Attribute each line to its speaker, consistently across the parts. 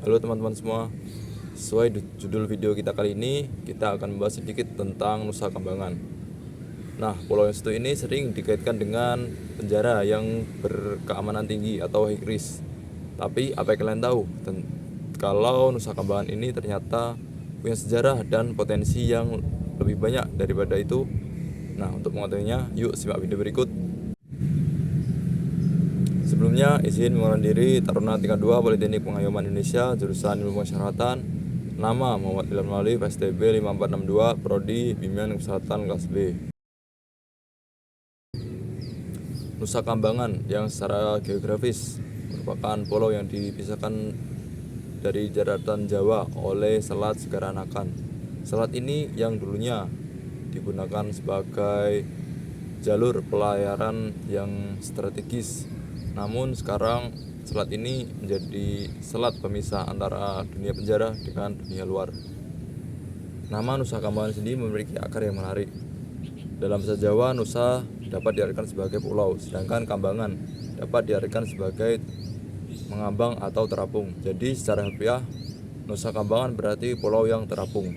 Speaker 1: Halo teman-teman semua, sesuai judul video kita kali ini, kita akan membahas sedikit tentang Nusa Kambangan. Nah, Pulau yang satu ini sering dikaitkan dengan penjara yang berkeamanan tinggi atau high risk. Tapi apa yang kalian tahu kalau Nusa Kambangan ini ternyata punya sejarah dan potensi yang lebih banyak daripada itu? Nah, untuk mengetahuinya, yuk simak video berikut. Sebelumnya, izin mengurangi diri, Taruna tingkat 2 Politeknik Pengayoman Indonesia, jurusan Ilmu Pemasyarakatan. Nama Muhammad Ilham Mali, PSTB 5462, Prodi Bimbingan Kesehatan kelas B. Nusa Kambangan yang secara geografis merupakan pulau yang dipisahkan dari daratan Jawa oleh Selat Segaranakan. Selat ini yang dulunya digunakan sebagai jalur pelayaran yang strategis. Namun sekarang selat ini menjadi selat pemisah antara dunia penjara dengan dunia luar. Nama Nusa Kambangan sendiri memiliki akar yang menarik. Dalam bahasa Jawa, Nusa dapat diartikan sebagai pulau, sedangkan Kambangan dapat diartikan sebagai mengambang atau terapung. Jadi secara harfiah, Nusa Kambangan berarti pulau yang terapung.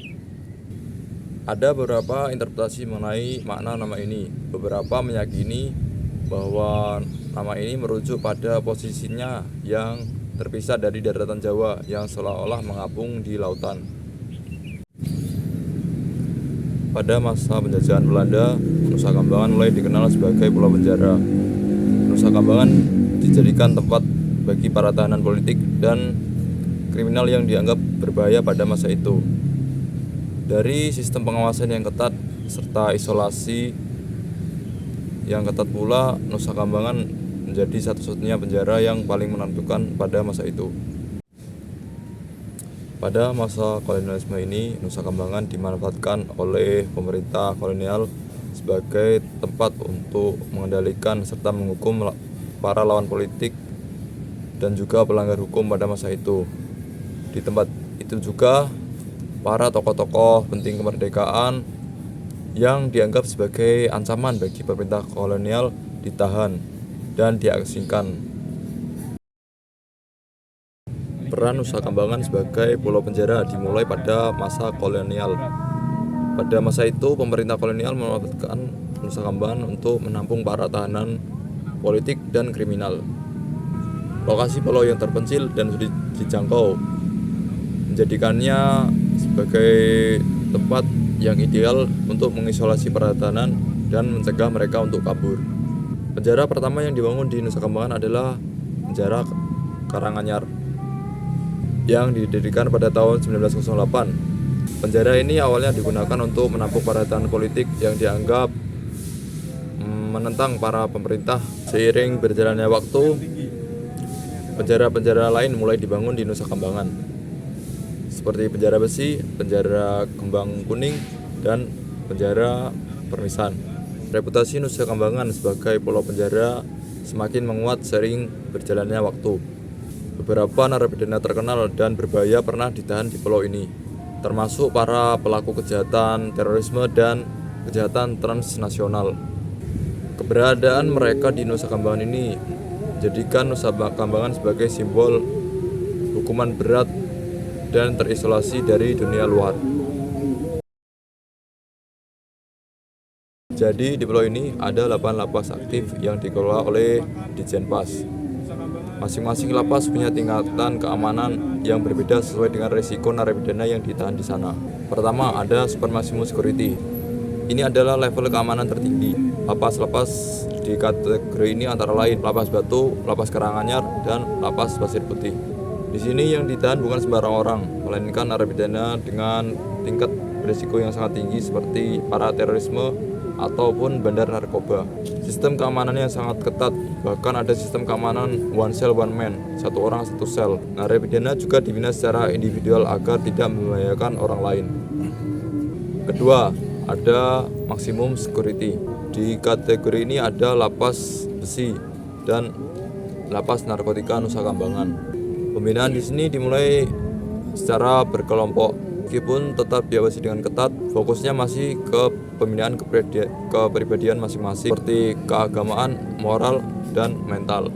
Speaker 1: Ada beberapa interpretasi mengenai makna nama ini. Beberapa meyakini bahwa nama ini merujuk pada posisinya yang terpisah dari daratan Jawa yang seolah-olah mengapung di lautan. Pada masa penjajahan Belanda, Nusa Kambangan mulai dikenal sebagai pulau penjara. Nusa Kambangan dijadikan tempat bagi para tahanan politik dan kriminal yang dianggap berbahaya pada masa itu. Dari sistem pengawasan yang ketat serta isolasi yang ketat pula, Nusa Kambangan menjadi satu-satunya penjara yang paling menentukan pada masa itu. Pada masa kolonialisme ini, Nusa Kambangan dimanfaatkan oleh pemerintah kolonial sebagai tempat untuk mengendalikan serta menghukum para lawan politik dan juga pelanggar hukum pada masa itu. Di tempat itu juga para tokoh-tokoh penting kemerdekaan yang dianggap sebagai ancaman bagi pemerintah kolonial ditahan dan diasingkan. Peran Nusa Kambangan sebagai pulau penjara dimulai pada masa kolonial. Pada masa itu, pemerintah kolonial memanfaatkan Nusa Kambangan untuk menampung para tahanan politik dan kriminal. Lokasi pulau yang terpencil dan sulit dijangkau menjadikannya sebagai tempat yang ideal untuk mengisolasi para tahanan dan mencegah mereka untuk kabur. Penjara pertama yang dibangun di Nusa Kambangan adalah penjara Karanganyar yang didirikan pada tahun 1908. Penjara ini awalnya digunakan untuk menampung para tahanan politik yang dianggap menentang para pemerintah. Seiring berjalannya waktu, penjara-penjara lain mulai dibangun di Nusa Kambangan, seperti penjara besi, penjara kembang kuning, dan penjara permisan. Reputasi Nusa Kambangan sebagai pulau penjara semakin menguat seiring berjalannya waktu. Beberapa narapidana terkenal dan berbahaya pernah ditahan di pulau ini, termasuk para pelaku kejahatan terorisme dan kejahatan transnasional. Keberadaan mereka di Nusa Kambangan ini menjadikan Nusa Kambangan sebagai simbol hukuman berat dan terisolasi dari dunia luar. Jadi di pulau ini ada 8 lapas aktif yang dikelola oleh Ditjenpas. Masing-masing lapas punya tingkatan keamanan yang berbeda sesuai dengan risiko narapidana yang ditahan di sana. Pertama, ada Super Maximum Security. Ini adalah level keamanan tertinggi. Lapas-lapas di kategori ini antara lain Lapas Batu, Lapas Karanganyar, dan Lapas Pasir Putih. Di sini yang ditahan bukan sembarang orang, melainkan narapidana dengan tingkat berisiko yang sangat tinggi seperti para terorisme ataupun bandar narkoba. Sistem keamanannya sangat ketat, bahkan ada sistem keamanan one cell one man, satu orang satu sel. Narapidana juga dibina secara individual agar tidak membahayakan orang lain. Kedua, ada Maximum Security. Di kategori ini ada Lapas Besi dan Lapas Narkotika Nusa Kambangan. Pembinaan di sini dimulai secara berkelompok, meskipun tetap diawasi dengan ketat. Fokusnya masih ke pembinaan kepribadian masing-masing, seperti keagamaan, moral, dan mental.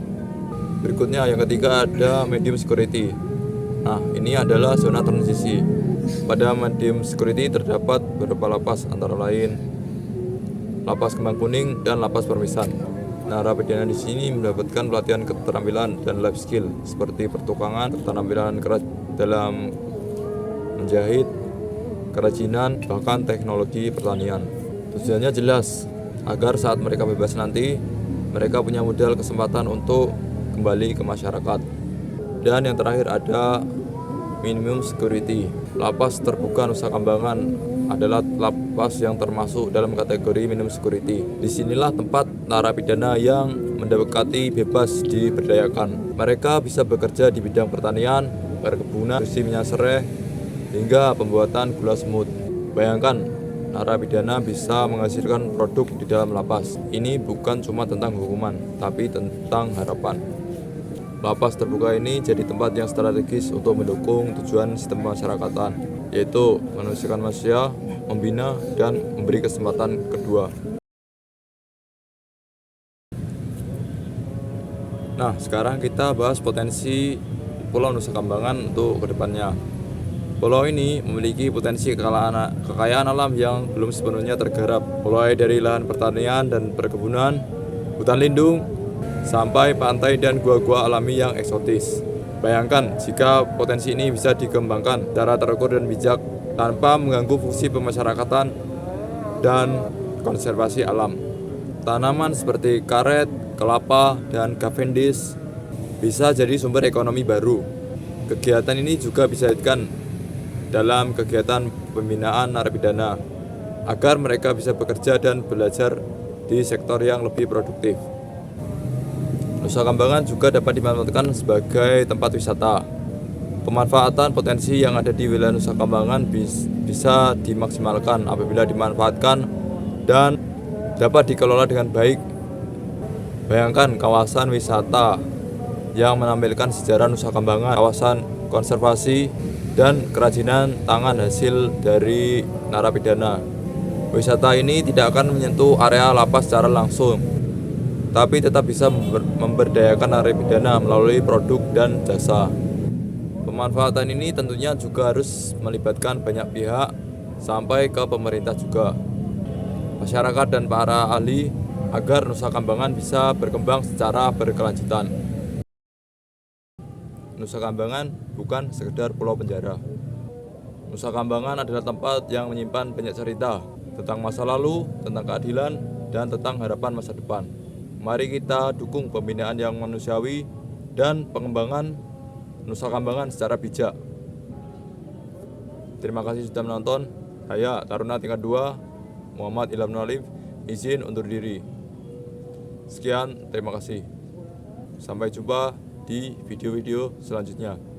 Speaker 1: Berikutnya yang ketiga ada Medium Security. Nah, ini adalah zona transisi. Pada medium security terdapat beberapa lapas, antara lain lapas Kembang Kuning dan lapas Permisan. Narapidana di sini mendapatkan pelatihan keterampilan dan life skill seperti pertukangan, keterampilan dalam menjahit, kerajinan, bahkan teknologi pertanian. Tujuannya jelas, agar saat mereka bebas nanti, mereka punya modal kesempatan untuk kembali ke masyarakat. Dan yang terakhir ada minimum security. Lapas terbuka Nusa Kambangan adalah lapas yang termasuk dalam kategori minimum security. Disinilah tempat narapidana yang mendekati bebas diberdayakan. Mereka bisa bekerja di bidang pertanian, perkebunan, bersih minyak serai, hingga pembuatan gula semut. Bayangkan, narapidana bisa menghasilkan produk di dalam lapas. Ini bukan cuma tentang hukuman, tapi tentang harapan. Lapas terbuka ini jadi tempat yang strategis untuk mendukung tujuan sistem pemasyarakatan, yaitu manusiakan manusia, membina, dan memberi kesempatan kedua. Nah, sekarang kita bahas potensi Pulau Nusa Kambangan untuk kedepannya. Pulau ini memiliki potensi kekayaan alam yang belum sepenuhnya tergarap, mulai dari lahan pertanian dan perkebunan, hutan lindung, sampai pantai dan gua-gua alami yang eksotis. Bayangkan jika potensi ini bisa dikembangkan secara terukur dan bijak tanpa mengganggu fungsi pemasyarakatan dan konservasi alam. Tanaman seperti karet, kelapa, dan cavendish bisa jadi sumber ekonomi baru. Kegiatan ini juga bisa dikaitkan dalam kegiatan pembinaan narapidana agar mereka bisa bekerja dan belajar di sektor yang lebih produktif. Nusa Kambangan juga dapat dimanfaatkan sebagai tempat wisata. Pemanfaatan potensi yang ada di wilayah Nusa Kambangan bisa dimaksimalkan apabila dimanfaatkan dan dapat dikelola dengan baik. Bayangkan kawasan wisata yang menampilkan sejarah Nusa Kambangan, kawasan konservasi dan kerajinan tangan hasil dari narapidana. Wisata ini tidak akan menyentuh area lapas secara langsung, tapi tetap bisa memberdayakan narapidana melalui produk dan jasa. Pemanfaatan ini tentunya juga harus melibatkan banyak pihak sampai ke pemerintah juga, masyarakat dan para ahli agar Nusa Kambangan bisa berkembang secara berkelanjutan. Nusa Kambangan bukan sekedar pulau penjara. Nusa Kambangan adalah tempat yang menyimpan banyak cerita tentang masa lalu, tentang keadilan, dan tentang harapan masa depan. Mari kita dukung pembinaan yang manusiawi dan pengembangan Nusa Kambangan secara bijak. Terima kasih sudah menonton. Saya Taruna tingkat 2, Muhammad Ilham Nalif, izin undur diri. Sekian, terima kasih. Sampai jumpa di video-video selanjutnya.